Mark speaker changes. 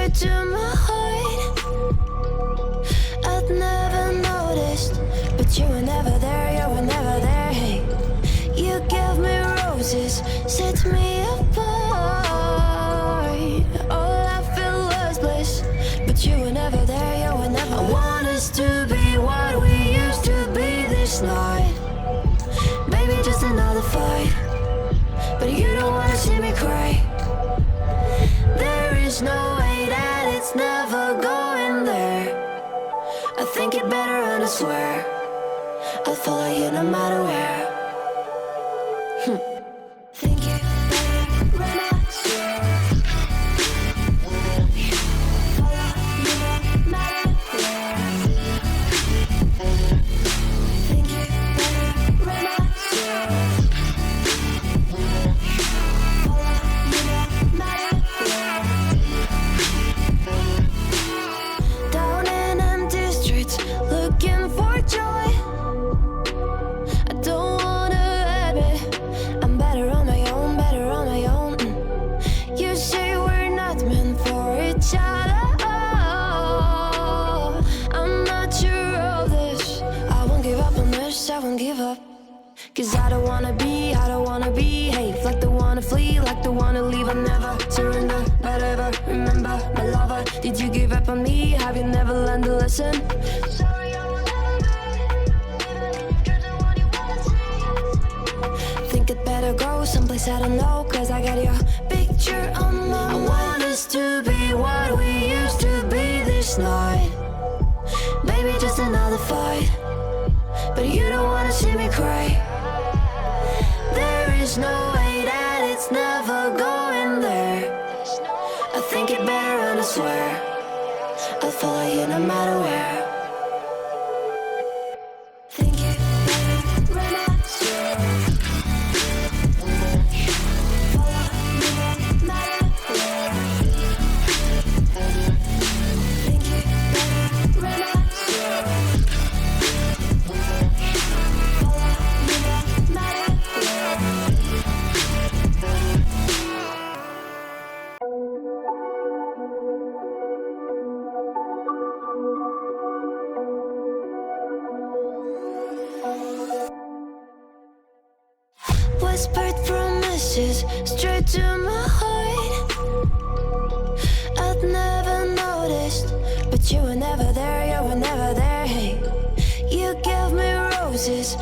Speaker 1: straight to my heart. I'd never noticed, but you were never there, you were never there. Hey, you gave me roses, set me apart. All I felt was bliss, but you were never there, you were never. I want us to be what we used to be this night. Maybe just another fight, but you don't wanna see me cry. There is no way that it's never going there. I think it better and I swear I'll follow you no matter where. Think it better when I swear. Follow you no matter where. Think it better when I swear. Follow you no matter where. Down in empty streets, looking for joy. I don't wanna admit I'm better on my own, better on my own. You say we're not meant for each other. I'm not sure of this. I won't give up on this, I won't give up. Cause I don't wanna be, I don't wanna behave like the one to flee, like the one to leave. I'll never surrender, but ever remember my lover. Did you give up on me? Have you never learned a lesson? Sorry, I will never be, even if you're the one you wanna see. Think it better go someplace I don't know, cause I got your picture on my mind. I want us to be what we used to be this night. Maybe just another fight, but you don't wanna see me cry. There is no way that it's never going there. I think it better and I swear I'll follow you no matter where. Think it better when I swear. Follow you no matter where. Think it better when I swear. Follow you no matter where. Whispered promises straight to my heart. I'd never noticed, but you were never there, you were never there. Hey, you gave me roses.